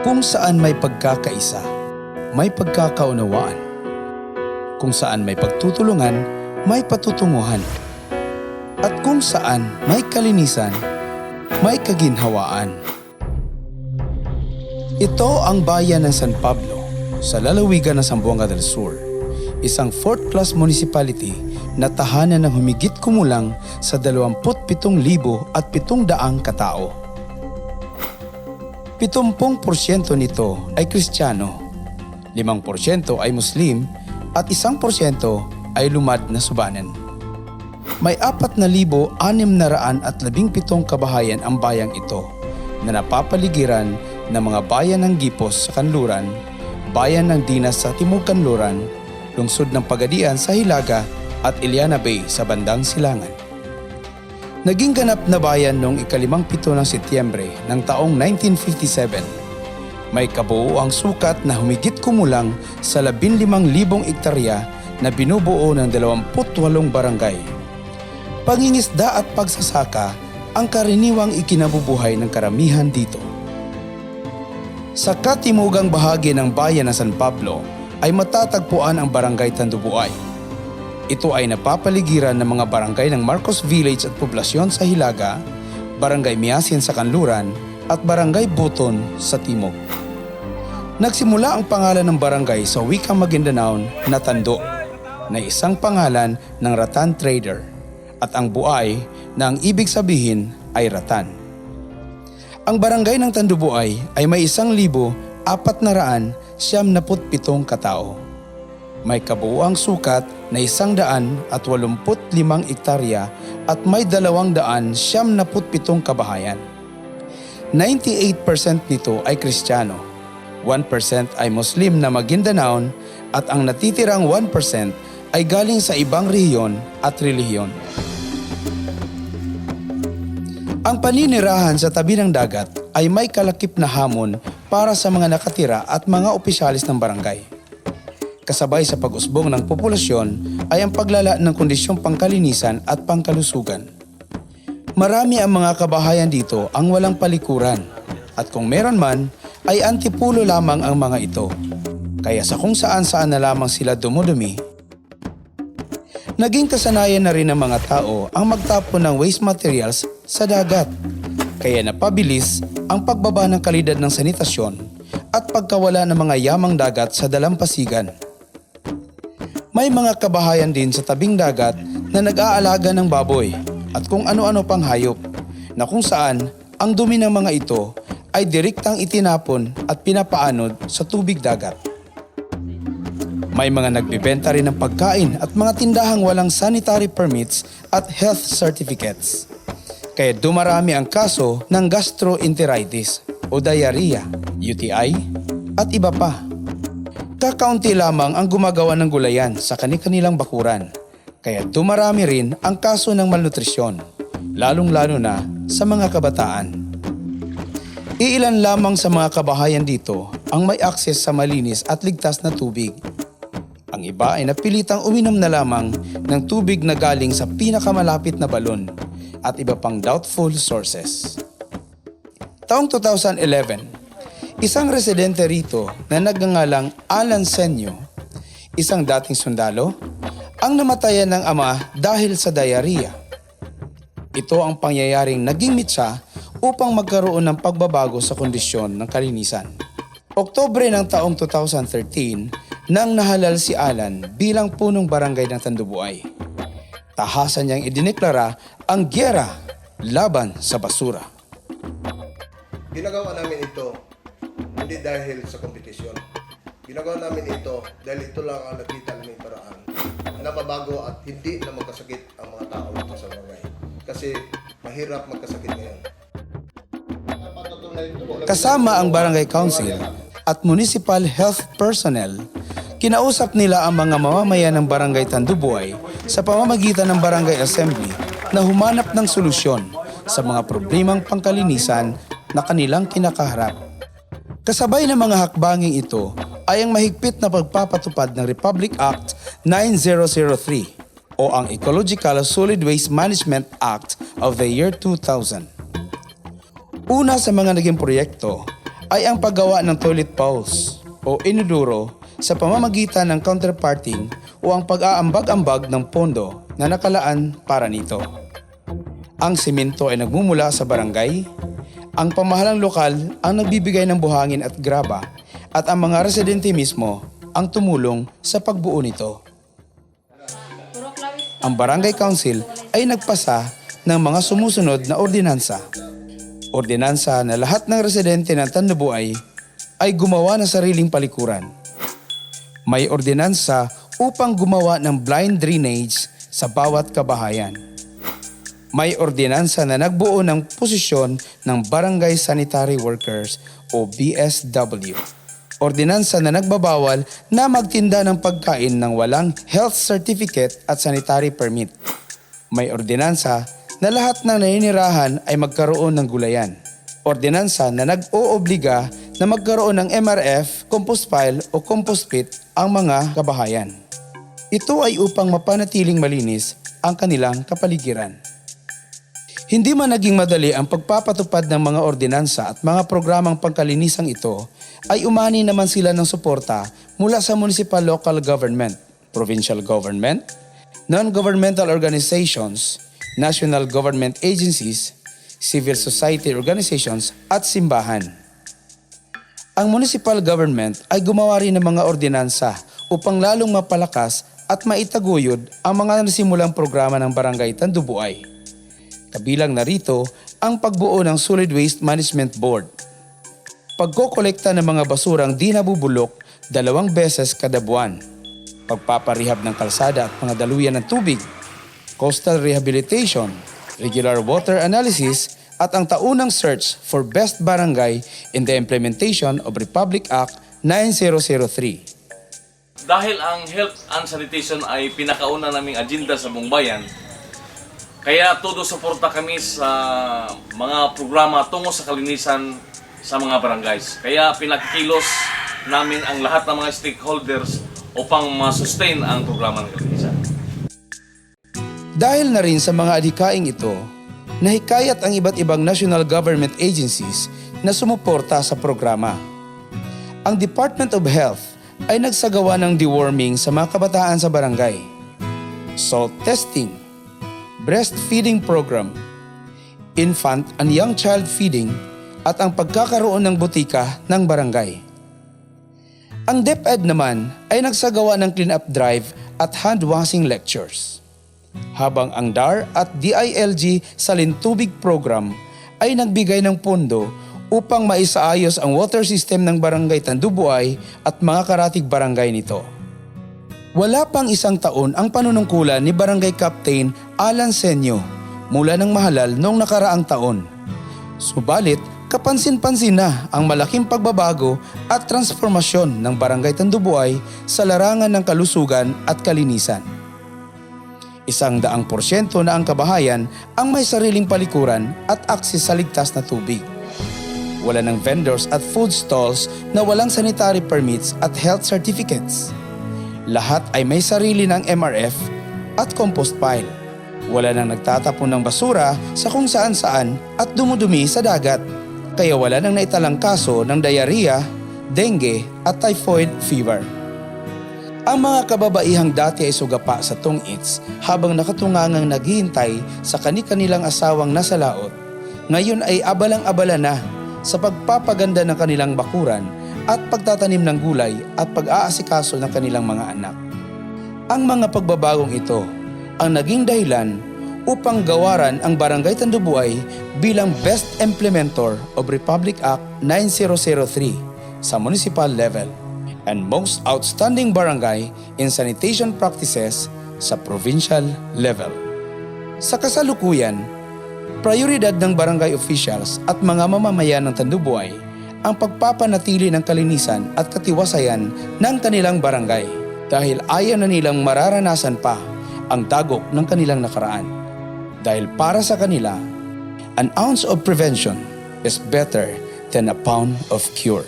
Kung saan may pagkakaisa, may pagkakaunawaan. Kung saan may pagtutulungan, may patutunguhan. At kung saan may kalinisan, may kaginhawaan. Ito ang bayan ng San Pablo sa lalawigan ng Zamboanga del Sur, isang fourth-class municipality na tahanan ng humigit kumulang sa 27,700 katao. 70% nito ay Kristiyano, 5% ay Muslim at 1% ay lumad na subanan. May 4,617 kabahayan ang bayang ito na napapaligiran ng mga bayan ng Gipos sa Kanluran, bayan ng Dinas sa Timog Kanluran, lungsod ng Pagadian sa Hilaga at Iliana Bay sa bandang Silangan. Naging ganap na bayan noong 7 ng Setyembre ng taong 1957. May kabuuang sukat na humigit kumulang sa 15,000 ektarya na binubuo ng 28 barangay. Pangingisda at pagsasaka ang karaniwang ikinabubuhay ng karamihan dito. Sa katimugang bahagi ng bayan ng San Pablo ay matatagpuan ang Barangay Tandubuay. Ito ay napapaligiran ng mga barangay ng Marcos Village at Poblasyon sa Hilaga, Barangay Miasin sa Kanluran at Barangay Buton sa Timog. Nagsimula ang pangalan ng barangay sa wikang Maguindanao na Tando, na isang pangalan ng Ratan Trader, at ang Buay na ang ibig sabihin ay Ratan. Ang barangay ng Tandubuay ay may 1,497 katao. May kabuuang sukat na 185 ektarya at may 277 kabahayan. 98% nito ay Kristiyano, 1% ay Muslim na Maguindanaon at ang natitirang 1% ay galing sa ibang rehiyon at relihiyon. Ang paninirahan sa tabi ng dagat ay may kalakip na hamon para sa mga nakatira at mga opisyalis ng barangay. Kasabay sa pag-usbong ng populasyon ay ang paglala ng kondisyong pangkalinisan at pangkalusugan. Marami ang mga kabahayan dito ang walang palikuran at kung meron man ay antipulo lamang ang mga ito. Kaya sa kung saan-saan na lamang sila dumudumi. Naging kasanayan na rin ng mga tao ang magtapon ng waste materials sa dagat. Kaya napabilis ang pagbaba ng kalidad ng sanitasyon at pagkawala ng mga yamang dagat sa dalampasigan. May mga kabahayan din sa tabing dagat na nag-aalaga ng baboy at kung ano-ano pang hayop na kung saan ang dumi ng mga ito ay direktang itinapon at pinapaanod sa tubig dagat. May mga nagbibenta rin ng pagkain at mga tindahang walang sanitary permits at health certificates. Kaya dumarami ang kaso ng gastroenteritis o diarrhea, UTI at iba pa. Kakaunti lamang ang gumagawa ng gulayan sa kanilang bakuran, kaya dumarami rin ang kaso ng malnutrisyon, lalong-lalo na sa mga kabataan. Iilan lamang sa mga kabahayan dito ang may akses sa malinis at ligtas na tubig. Ang iba ay napilitang uminom na lamang ng tubig na galing sa pinakamalapit na balon at iba pang doubtful sources. Taong 2011, isang residente rito na nagngangalang Alan Senyo, isang dating sundalo, ang namatayan ng ama dahil sa diarrhea. Ito ang pangyayaring naging mitsa upang magkaroon ng pagbabago sa kondisyon ng kalinisan. Oktubre ng taong 2013 nang nahalal si Alan bilang punong barangay ng Tandubuay. Tahasan niyang idineklara ang giyera laban sa basura. Ginagawa namin ito hindi dahil sa kompetisyon. Ginagawa namin ito dahil ito lang ang nakita naming paraan na mabago at hindi na magkasakit ang mga tao dito sa barangay. Kasi mahirap magkasakit ngayon. Kasama ang barangay council at municipal health personnel, kinausap nila ang mga mamamayan ng barangay Tandubuay sa pamamagitan ng barangay assembly na humanap ng solusyon sa mga problemang pangkalinisan na kanilang kinakaharap. Kasabay ng mga hakbanging ito ay ang mahigpit na pagpapatupad ng Republic Act 9003 o ang Ecological Solid Waste Management Act of the year 2000. Una sa mga naging proyekto ay ang paggawa ng toilet bowls o inodoro sa pamamagitan ng counterparting o ang pag-aambag-ambag ng pondo na nakalaan para nito. Ang simento ay nagmumula sa barangay, ang pamahalang lokal ang nagbibigay ng buhangin at graba at ang mga residente mismo ang tumulong sa pagbuo nito. Ang Barangay Council ay nagpasa ng mga sumusunod na ordinansa. Ordinansa na lahat ng residente ng Tandubuay ay gumawa ng sariling palikuran. May ordinansa upang gumawa ng blind drainage sa bawat kabahayan. May ordinansa na nagbuo ng posisyon ng Barangay Sanitary Workers o BSW. Ordinansa na nagbabawal na magtinda ng pagkain ng walang health certificate at sanitary permit. May ordinansa na lahat ng naninirahan ay magkaroon ng gulayan. Ordinansa na nag-oobliga na magkaroon ng MRF, compost pile o compost pit ang mga kabahayan. Ito ay upang mapanatiling malinis ang kanilang kapaligiran. Hindi man naging madali ang pagpapatupad ng mga ordinansa at mga programang pangkalinisang ito, ay umani naman sila ng suporta mula sa municipal local government, provincial government, non-governmental organizations, national government agencies, civil society organizations at simbahan. Ang municipal government ay gumawa rin ng mga ordinansa upang lalong mapalakas at maitaguyod ang mga nasimulang programa ng Barangay Tandubuay. Kabilang narito ang pagbuo ng Solid Waste Management Board, pagkokolekta ng mga basurang di nabubulok 2 beses kada buwan, pagpaparehab ng kalsada at mga daluyan ng tubig, coastal rehabilitation, regular water analysis at ang taunang search for best barangay in the implementation of Republic Act 9003. Dahil ang health and sanitation ay pinakauna naming agenda sa buong bayan, kaya todo suporta kami sa mga programa tungo sa kalinisan sa mga barangays. Kaya pinagkilos namin ang lahat ng mga stakeholders upang ma-sustain ang programa ng kalinisan. Dahil na rin sa mga adhikaing ito, nahikayat ang iba't ibang national government agencies na sumuporta sa programa. Ang Department of Health ay nagsagawa ng deworming sa mga kabataan sa barangay, salt testing, breastfeeding program, infant and young child feeding at ang pagkakaroon ng butika ng barangay. Ang DepEd naman ay nagsagawa ng clean-up drive at hand-washing lectures. Habang ang DAR at DILG Salintubig Program ay nagbigay ng pondo upang maisaayos ang water system ng Barangay Tandubuay at mga karatig barangay nito. Wala pang 1 taon ang panunungkulan ni Barangay Captain Alan Senyo mula ng Mahalal noong nakaraang taon. Subalit, kapansin-pansin na ang malaking pagbabago at transformasyon ng Barangay Tandubuay sa larangan ng kalusugan at kalinisan. 100% na ang kabahayan ang may sariling palikuran at akses sa ligtas na tubig. Wala ng vendors at food stalls na walang sanitary permits at health certificates. Lahat ay may sarili ng MRF at compost pile. Wala nang nagtatapon ng basura sa kung saan-saan at dumudumi sa dagat. Kaya wala nang naitalang kaso ng diarrhea, dengue at typhoid fever. Ang mga kababaihang dati ay sugapa sa tungits habang nakatungangang naghihintay sa kani-kanilang asawang nasa laot. Ngayon ay abalang-abala na sa pagpapaganda ng kanilang bakuran at pagtatanim ng gulay at pag-aasikaso ng kanilang mga anak. Ang mga pagbabagong ito ang naging dahilan upang gawaran ang Barangay Tandubuay bilang Best Implementer of Republic Act 9003 sa municipal level and Most Outstanding Barangay in Sanitation Practices sa provincial level. Sa kasalukuyan, prioridad ng barangay officials at mga mamamayan ng Tandubuay ang pagpapanatili ng kalinisan at katiwasayan ng kanilang barangay dahil ayaw na nilang mararanasan pa ang dagok ng kanilang nakaraan. Dahil para sa kanila, an ounce of prevention is better than a pound of cure.